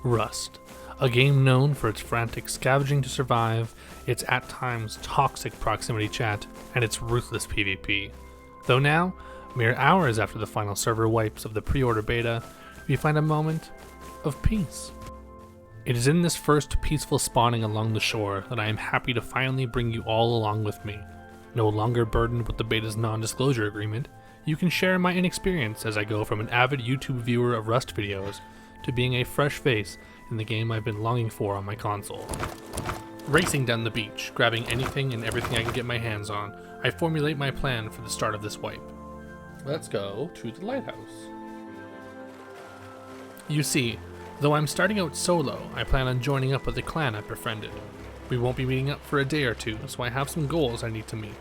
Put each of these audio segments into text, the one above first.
Rust, a game known for its frantic scavenging to survive, its at times toxic proximity chat, and its ruthless PvP. Though now, mere hours after the final server wipes of the Preorder Beta, we find a moment of peace. It is in this first peaceful spawning along the shore that I am happy to finally bring you all along with me. No longer burdened with the beta's non-disclosure agreement, you can share my inexperience as I go from an avid YouTube viewer of Rust videos to being a fresh face in the game I've been longing for on my console. Racing down the beach, grabbing anything and everything I can get my hands on, I formulate my plan for the start of this wipe. Let's go to the Lighthouse. You see, though I'm starting out solo, I plan on joining up with the clan I've befriended. We won't be meeting up for a day or two, so I have some goals I need to meet.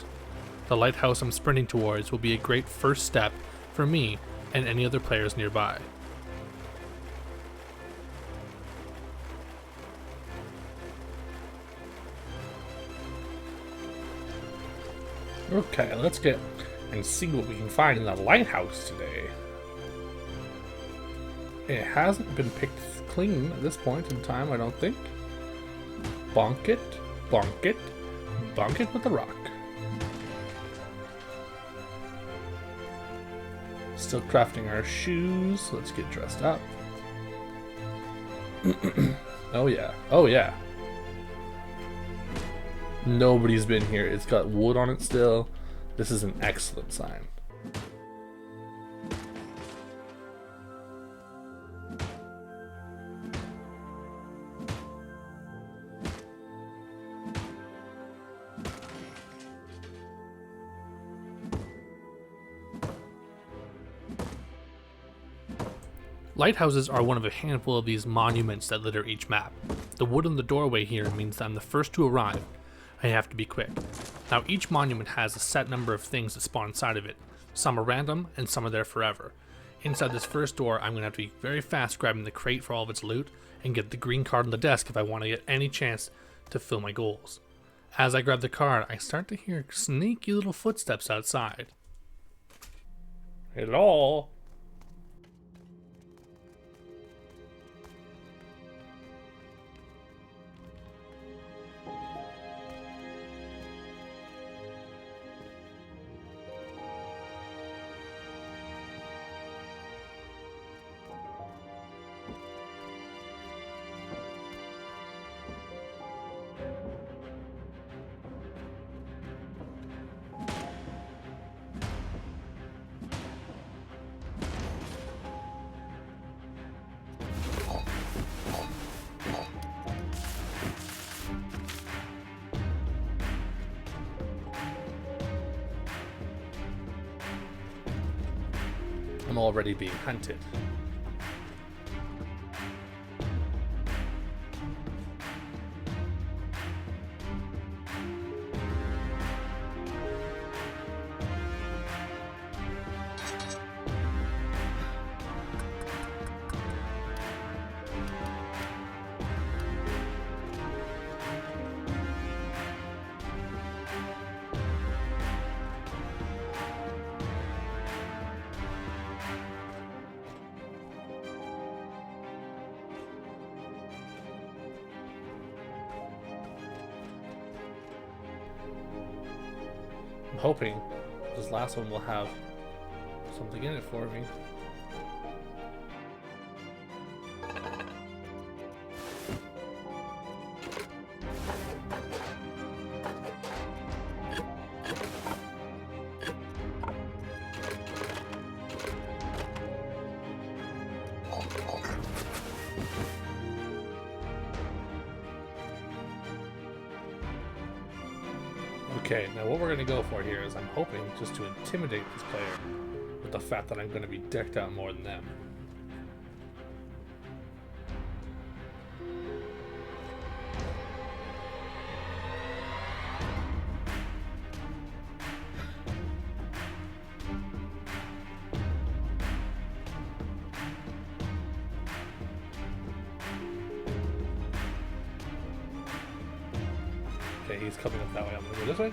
The lighthouse I'm sprinting towards will be a great first step for me and any other players nearby. Okay, let's get and see what we can find in the lighthouse today. It hasn't been picked clean at this point in time, I don't think. Bonk it, bonk it, bonk it with a rock. Still crafting our shoes. Let's get dressed up. Oh yeah, oh yeah. Nobody's been here. It's got wood on it still. This is an excellent sign. Lighthouses are one of a handful of these monuments that litter each map. The wood on the doorway here means that I'm the first to arrive. I have to be quick. Now each monument has a set number of things that spawn inside of it. Some are random and some are there forever. Inside this first door, I'm going to have to be very fast grabbing the crate for all of its loot and get the green card on the desk if I want to get any chance to fill my goals. As I grab the card, I start to hear sneaky little footsteps outside. Hello? I'm already being hunted. I'm hoping this last one will have something in it for me. Okay, now what we're going to go for here is I'm hoping just to intimidate this player with the fact that I'm going to be decked out more than them. Okay, he's coming up that way. I'm going to go this way.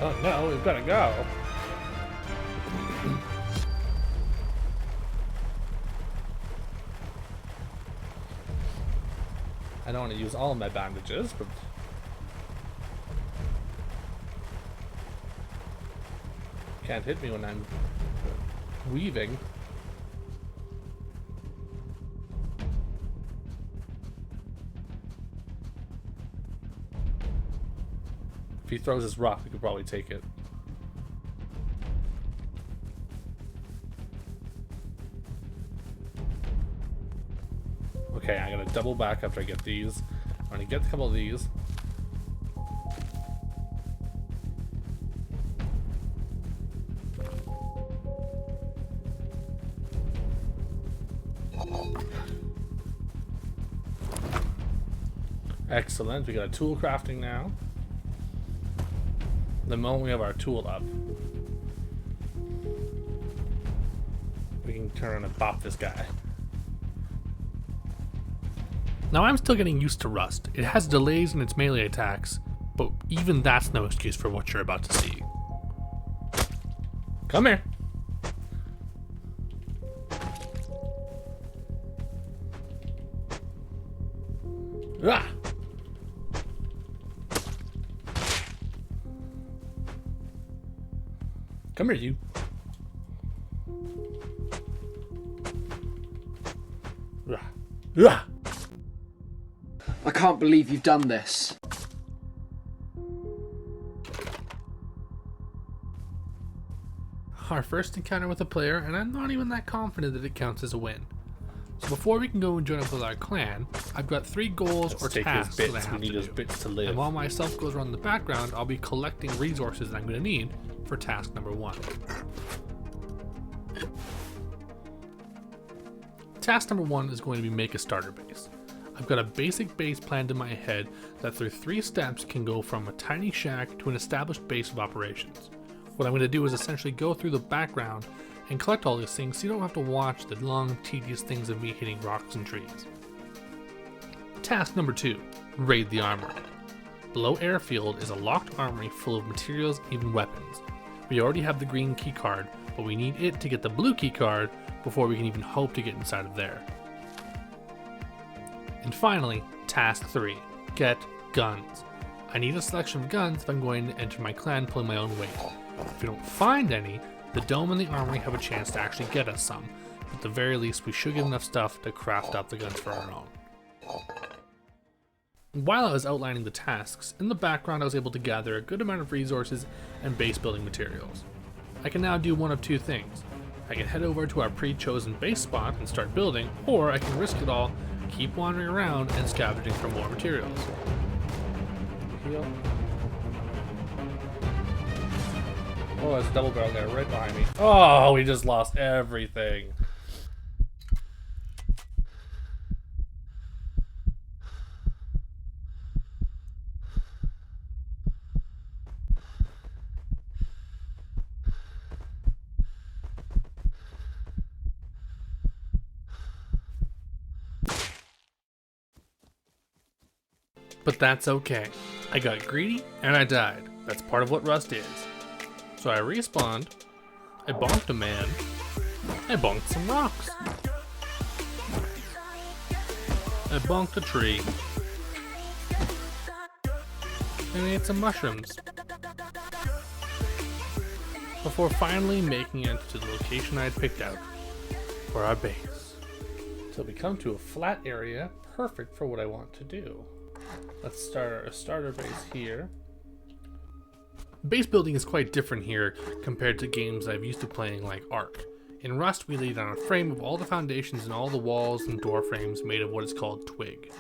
Oh no, we've got to go. I don't want to use all of my bandages, but... Can't hit me when I'm weaving. If he throws his rock, we could probably take it. Okay, I'm gonna double back after I get these. I'm gonna get a couple of these. Excellent, we got a tool crafting now. The moment we have our tool up, we can turn and bop this guy. Now I'm still getting used to Rust. It has delays in its melee attacks, but even that's no excuse for what you're about to see. Come here. Ah! Come here, you. I can't believe you've done this. Our first encounter with a player, and I'm not even that confident that it counts as a win. So before we can go and join up with our clan, I've got 3 goals or tasks that I have to do. Bits to live. And while my self goes around in the background, I'll be collecting resources that I'm going to need for task number 1. Task number 1 is going to be make a starter base. I've got a basic base planned in my head that through 3 steps can go from a tiny shack to an established base of operations. What I'm going to do is essentially go through the background and collect all these things so you don't have to watch the long, tedious things of me hitting rocks and trees. Task number 2, raid the armory. Below airfield is a locked armory full of materials, even weapons. We already have the green key card, but we need it to get the blue key card before we can even hope to get inside of there. And finally, task 3, get guns. I need a selection of guns if I'm going to enter my clan pulling my own weight. If we don't find any, the dome and the armory have a chance to actually get us some, but at the very least we should get enough stuff to craft up the guns for our own. While I was outlining the tasks, in the background I was able to gather a good amount of resources and base building materials. I can now do one of 2 things. I can head over to our pre-chosen base spot and start building, or I can risk it all, keep wandering around and scavenging for more materials. Heal. Oh, there's a double barrel there right behind me. Oh, we just lost everything. But that's okay. I got greedy and I died. That's part of what Rust is. So I respawned, I bonked a man, I bonked some rocks. I bonked a tree. And ate some mushrooms. Before finally making it to the location I had picked out for our base. Till we come to a flat area, perfect for what I want to do. Let's start our starter base here. Base building is quite different here compared to games I've used to playing like Ark. In Rust, we laid down a frame of all the foundations and all the walls and door frames made of what is called twig.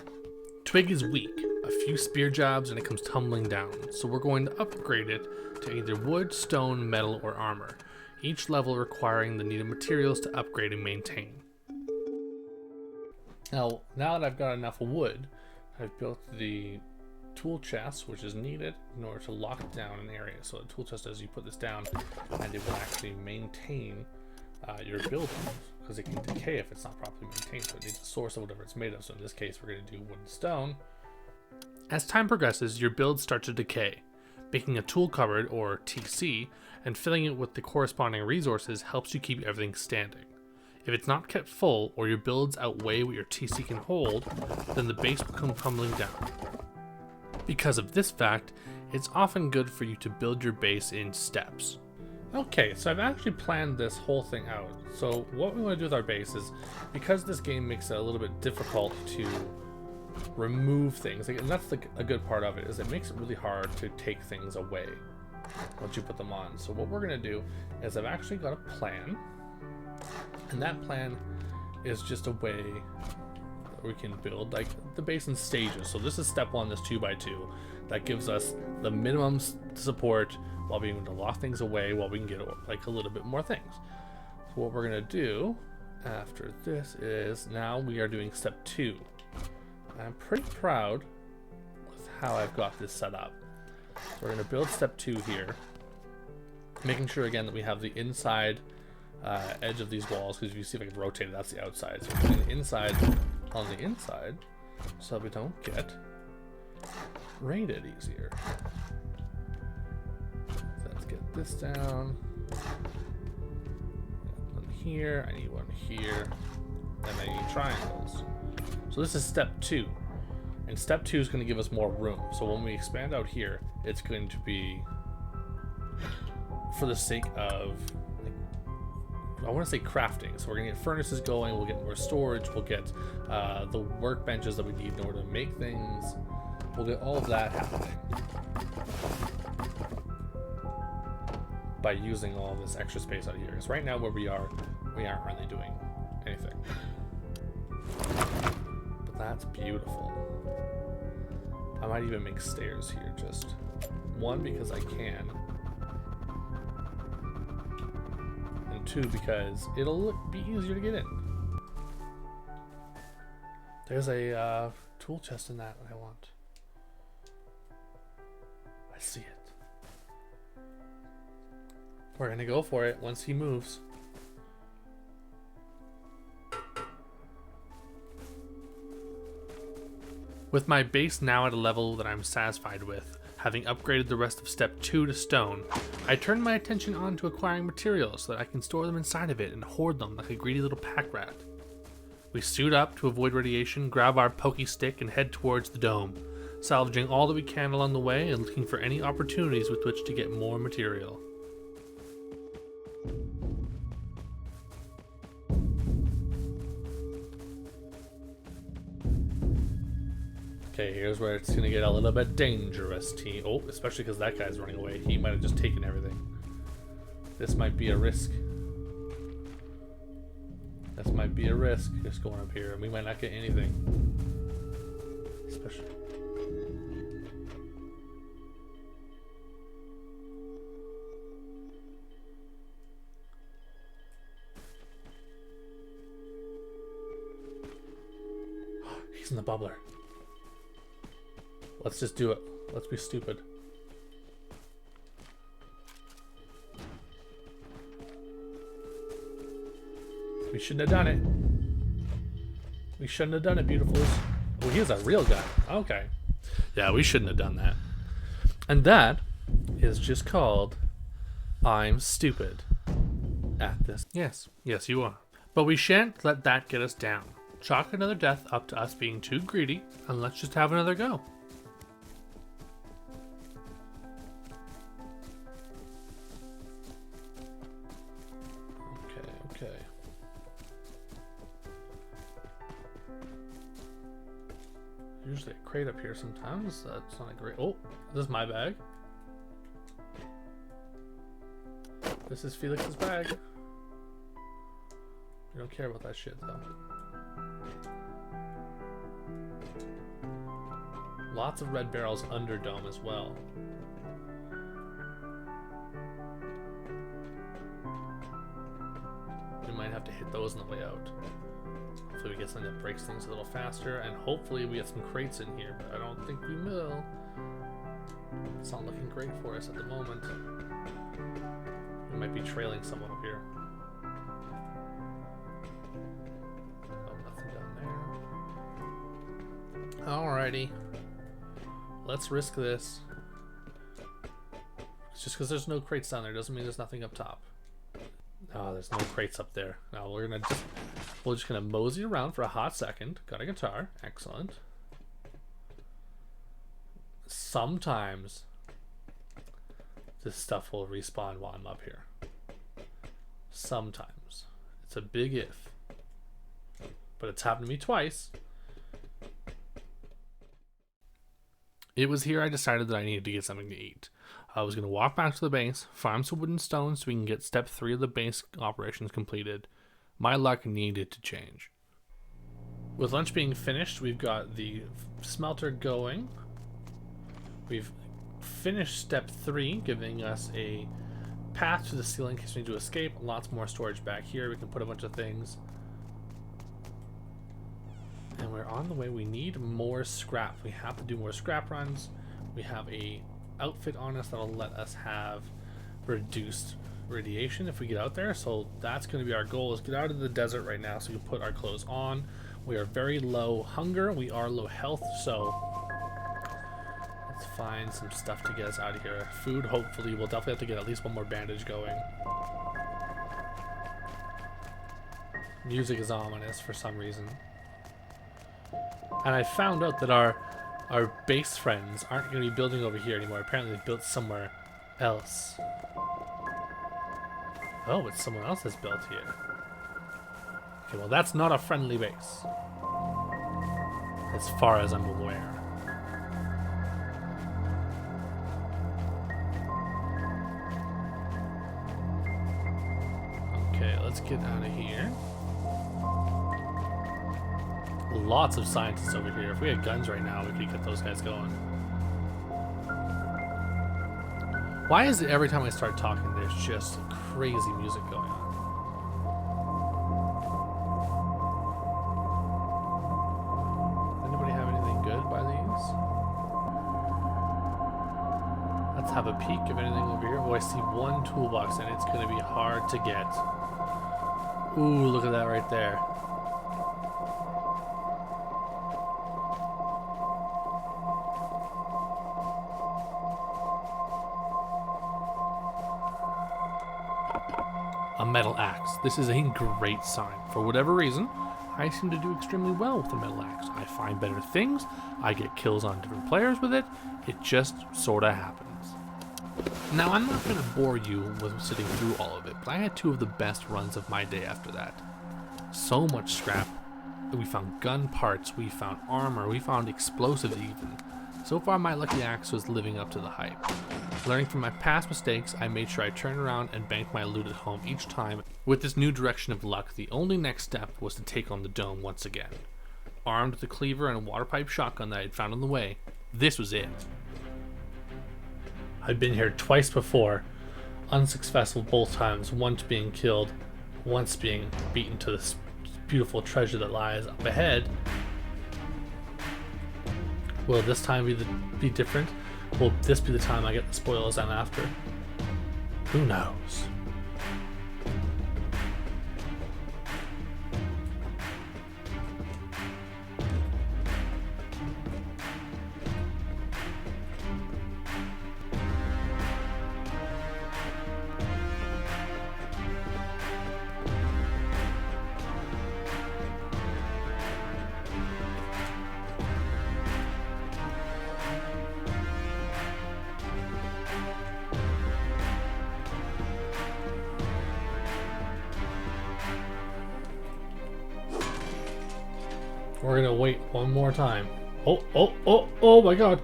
Twig is weak, a few spear jabs and it comes tumbling down, so we're going to upgrade it to either wood, stone, metal, or armor, each level requiring the needed materials to upgrade and maintain. Now that I've got enough wood, I've built the tool chest, which is needed in order to lock down an area. So the tool chest, as you put this down, and it will actually maintain your building, because it can decay if it's not properly maintained. So it needs a source of whatever it's made of. So in this case, we're going to do wood and stone. As time progresses, your builds start to decay. Making a tool cupboard, or TC, and filling it with the corresponding resources helps you keep everything standing. If it's not kept full, or your builds outweigh what your TC can hold, then the base will come tumbling down. Because of this fact, it's often good for you to build your base in steps. Okay, so I've actually planned this whole thing out. So what we want to do with our base is, because this game makes it a little bit difficult to remove things, and that's a good part of it, is it makes it really hard to take things away once you put them on. So what we're going to do is I've actually got a plan, and that plan is just a way that we can build like the base in stages. So this is step 1, this 2x2. That gives us the minimum support while being able to lock things away, while we can get like a little bit more things. So what we're going to do after this is, now we are doing step 2. I'm pretty proud with how I've got this set up. So we're going to build step 2 here, making sure again that we have the inside edge of these walls, because if you see if I can rotate it, that's the outside. So we're putting the inside on the inside so we don't get raided easier. So let's get this down. One here, I need one here, and I need triangles. So this is step 2, and step 2 is going to give us more room. So when we expand out here, it's going to be for the sake of, like, I want to say crafting. So we're going to get furnaces going, we'll get more storage, we'll get the workbenches that we need in order to make things. We'll get all of that happening by using all this extra space out here. Because right now where we aren't really doing anything. That's beautiful. I might even make stairs here, just 1 because I can, and 2 because it'll be easier to get in. There's a tool chest in that I want. I see it. We're gonna go for it once he moves. With my base now at a level that I'm satisfied with, having upgraded the rest of step 2 to stone, I turned my attention on to acquiring materials so that I can store them inside of it and hoard them like a greedy little pack rat. We suit up to avoid radiation, grab our pokey stick, and head towards the dome, salvaging all that we can along the way and looking for any opportunities with which to get more material. Okay, here's where it's gonna get a little bit dangerous, team. Oh, especially because that guy's running away. He might have just taken everything. This might be a risk. This might be a risk, just going up here. We might not get anything. Especially. He's in the bubbler. Let's just do it. Let's be stupid. We shouldn't have done it. We shouldn't have done it, beautifuls. Oh, he is a real guy. Okay. Yeah, we shouldn't have done that. And that is just called I'm stupid at this. Yes. Yes, you are. But we shan't let that get us down. Chalk another death up to us being too greedy, and let's just have another go. Okay. Usually a crate up here sometimes. That's not a great. Oh, this is my bag. This is Felix's bag. We don't care about that shit though. Lots of red barrels under dome as well. We might have to hit those on the way out. Hopefully we get something that breaks things a little faster, and hopefully we get some crates in here, but I don't think we will. It's not looking great for us at the moment. We might be trailing someone up here. Oh, nothing down there. Alrighty. Let's risk this. Just because there's no crates down there doesn't mean there's nothing up top. Oh, there's no crates up there. Now we're just gonna mosey around for a hot second. Got a guitar, excellent. Sometimes this stuff will respawn while I'm up here. Sometimes. It's a big if. But it's happened to me twice. It was here I decided that I needed to get something to eat. I was going to walk back to the base, farm some wooden stones so we can get step 3 of the base operations completed. My luck needed to change. With lunch being finished, we've got the smelter going. We've finished step 3, giving us a path to the ceiling in case we need to escape. Lots more storage back here. We can put a bunch of things. And we're on the way. We need more scrap. We have to do more scrap runs. We have a outfit on us that'll let us have reduced radiation if we get out there. So that's going to be our goal, is get out of the desert right now so we can put our clothes on. We are very low hunger. We are low health. So let's find some stuff to get us out of here. Food, hopefully. We'll definitely have to get at least one more bandage going. Music is ominous for some reason. And I found out that our base friends aren't going to be building over here anymore. Apparently they built somewhere else. Oh, but someone else has built here. Okay, well that's not a friendly base. As far as I'm aware. Okay, let's get out of here. Lots of scientists over here. If we had guns right now, we could get those guys going. Why is it every time I start talking, there's just crazy music going on? Anybody have anything good by these? Let's have a peek of anything over here. Oh, I see one toolbox, and it's going to be hard to get. Ooh, look at that right there. A metal axe. This is a great sign. For whatever reason, I seem to do extremely well with the metal axe. I find better things, I get kills on different players with it, it just sorta happens. Now, I'm not gonna bore you with sitting through all of it, but I had 2 of the best runs of my day after that. So much scrap. We found gun parts, we found armor, we found explosives even. So far, my lucky axe was living up to the hype. Learning from my past mistakes, I made sure I turned around and banked my loot at home each time. With this new direction of luck, the only next step was to take on the dome once again. Armed with a cleaver and a water pipe shotgun that I had found on the way, this was it. I'd been here twice before, unsuccessful both times, once being killed, once being beaten to this beautiful treasure that lies up ahead. Will this time be different? Will this be the time I get the spoils I'm after? Who knows? We're gonna wait one more time. Oh my god.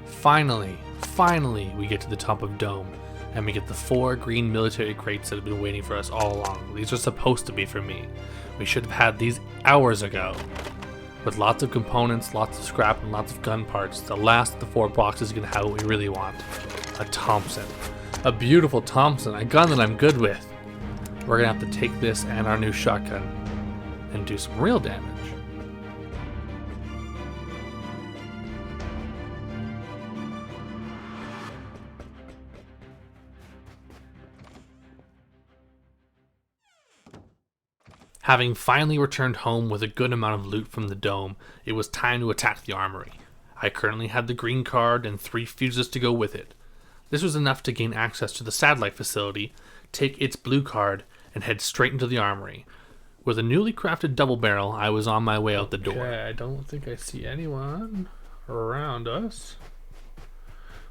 Finally, we get to the top of Dome, and we get the 4 green military crates that have been waiting for us all along. These are supposed to be for me. We should have had these hours ago. With lots of components, lots of scrap, and lots of gun parts, the last of the 4 boxes is gonna have what we really want. A Thompson. A beautiful Thompson, a gun that I'm good with. We're gonna have to take this and our new shotgun and do some real damage. Having finally returned home with a good amount of loot from the dome, it was time to attack the armory. I currently had the green card and 3 fuses to go with it. This was enough to gain access to the satellite facility, take its blue card, and head straight into the armory. With a newly crafted double barrel, I was on my way out the door. Okay, I don't think I see anyone around us.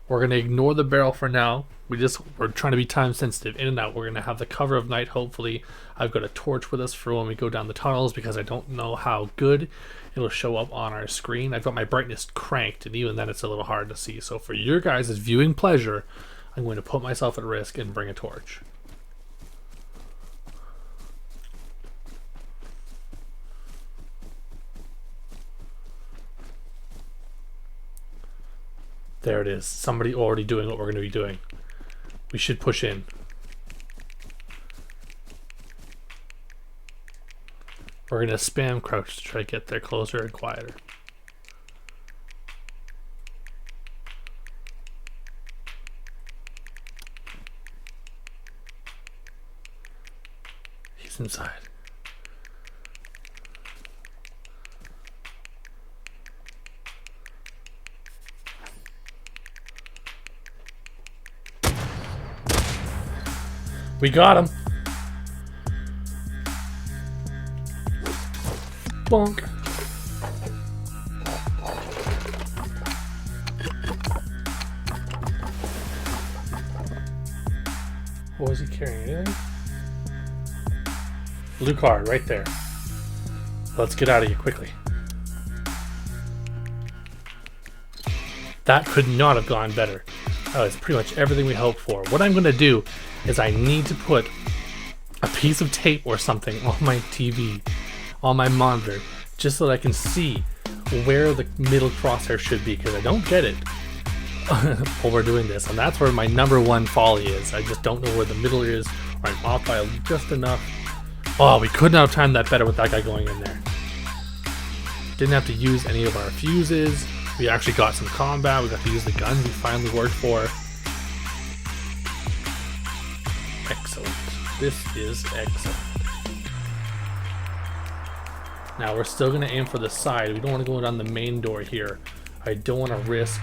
We're going to ignore the barrel for now. We're trying to be time sensitive. In and out. We're going to have the cover of night, hopefully. I've got a torch with us for when we go down the tunnels because I don't know how good it'll show up on our screen. I've got my brightness cranked, and even then it's a little hard to see. So for your guys' viewing pleasure, I'm going to put myself at risk and bring a torch. There it is. Somebody already doing what we're going to be doing. We should push in. We're going to spam crouch to try to get there closer and quieter. He's inside. We got him. Bonk. What was he carrying? Anything? Blue card right there. Let's get out of here quickly. That could not have gone better. That was pretty much everything we hoped for. What I'm going to do is I need to put a piece of tape or something on my TV, on my monitor, just so that I can see where the middle crosshair should be, because I don't get it while we're doing this, and that's where my number one folly is. I just don't know where the middle is, or I'm off by just enough. Oh, we could not have timed that better with that guy going in there. Didn't have to use any of our fuses. We actually got some combat. We got to use the guns we finally worked for. Excellent. This is excellent. Now we're still going to aim for the side. We don't want to go down the main door here. I don't want to risk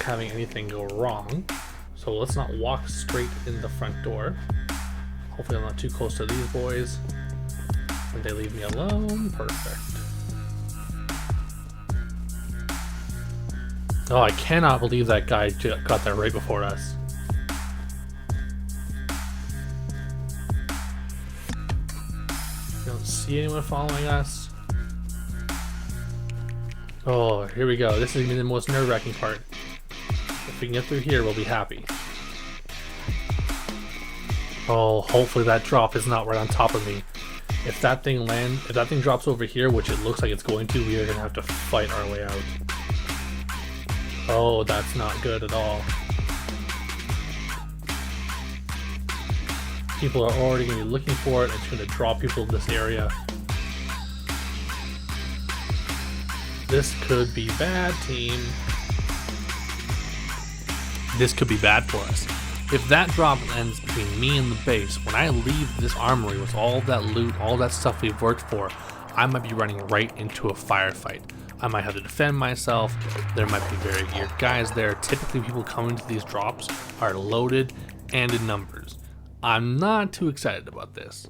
having anything go wrong. So let's not walk straight in the front door. Hopefully I'm not too close to these boys. And they leave me alone. Perfect. Oh, I cannot believe that guy got there right before us. Don't see anyone following us. Oh, here we go. This is going to be the most nerve-wracking part. If we can get through here, we'll be happy. Oh, hopefully that drop is not right on top of me. If that thing drops over here, which it looks like it's going to, we are going to have to fight our way out. Oh, that's not good at all. People are already going to be looking for it. It's going to draw people to this area. This could be bad, team. This could be bad for us. If that drop ends between me and the base, when I leave this armory with all that loot, all that stuff we've worked for, I might be running right into a firefight. I might have to defend myself. There might be very geared guys there. Typically people coming to these drops are loaded and in numbers. I'm not too excited about this.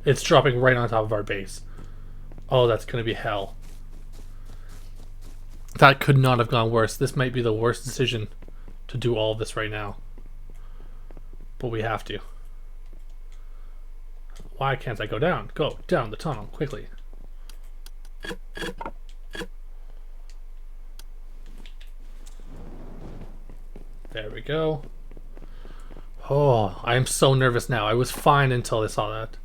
It's dropping right on top of our base. Oh, that's going to be hell. That could not have gone worse. This might be the worst decision to do all of this right now. But we have to. Why can't I go down? Go down the tunnel quickly. There we go. Oh, I am so nervous now. I was fine until I saw that.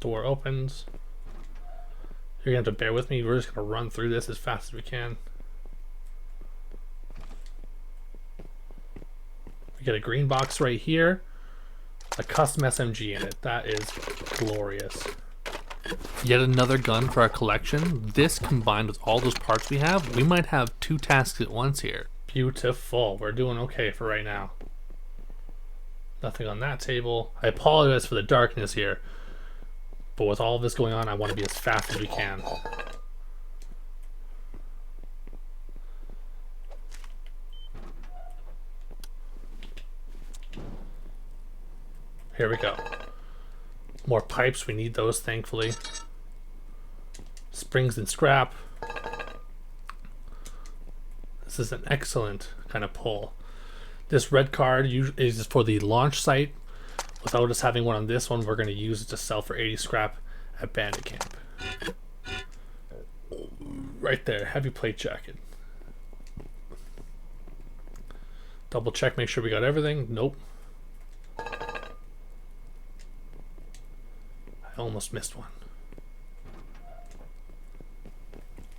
Door opens. You're going to have to bear with me. We're just going to run through this as fast as we can. We get a green box right here. A custom SMG in it. That is glorious. Yet another gun for our collection. This combined with all those parts we have, we might have 2 tasks at once here. Beautiful. We're doing okay for right now. Nothing on that table. I apologize for the darkness here, but with all of this going on, I want to be as fast as we can. Here we go. More pipes, we need those, thankfully. Springs and scrap. This is an excellent kind of pull. This red card is for the launch site. Without us having one on this one, we're going to use it to sell for 80 scrap at Bandit Camp. Right there, heavy plate jacket. Double check, make sure we got everything. Nope. I almost missed one.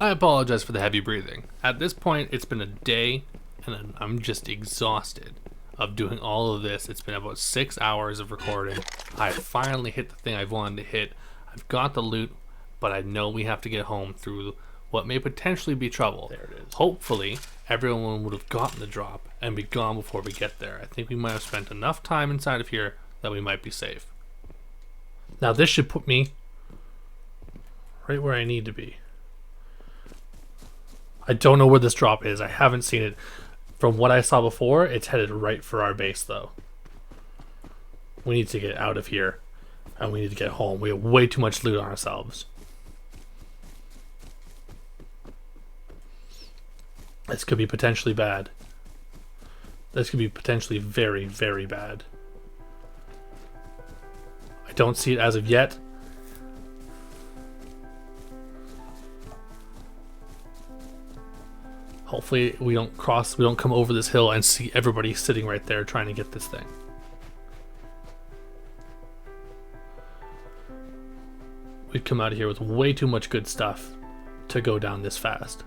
I apologize for the heavy breathing. At this point, it's been a day, and I'm just exhausted of doing all of this. It's been about 6 hours of recording. I finally hit the thing I've wanted to hit. I've got the loot, but I know we have to get home through what may potentially be trouble. There it is. Hopefully, everyone would have gotten the drop and be gone before we get there. I think we might have spent enough time inside of here that we might be safe. Now this should put me right where I need to be. I don't know where this drop is. I haven't seen it. From what I saw before, it's headed right for our base though. We need to get out of here and we need to get home. We have way too much loot on ourselves. This could be potentially bad. This could be potentially very, very bad. I don't see it as of yet. Hopefully we don't come over this hill and see everybody sitting right there trying to get this thing. We've come out of here with way too much good stuff to go down this fast.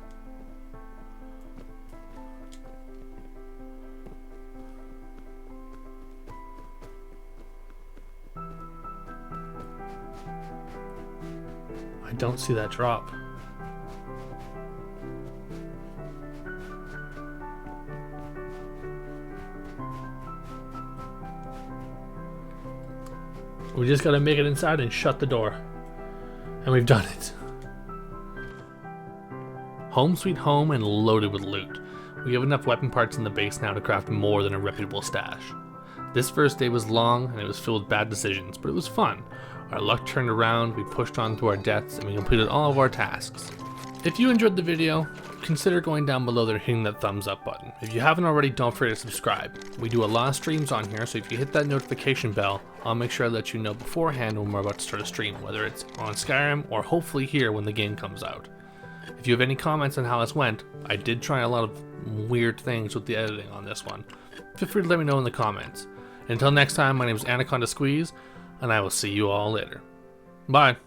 I don't see that drop. We just gotta make it inside and shut the door. And we've done it. Home sweet home and loaded with loot. We have enough weapon parts in the base now to craft more than a reputable stash. This first day was long and it was filled with bad decisions, but it was fun. Our luck turned around, we pushed on to our deaths, and we completed all of our tasks. If you enjoyed the video, consider going down below there and hitting that thumbs up button. If you haven't already, don't forget to subscribe. We do a lot of streams on here, so if you hit that notification bell, I'll make sure I let you know beforehand when we're about to start a stream, whether it's on Skyrim or hopefully here when the game comes out. If you have any comments on how this went, I did try a lot of weird things with the editing on this one. Feel free to let me know in the comments. Until next time, my name is Anaconda Squeeze, and I will see you all later. Bye.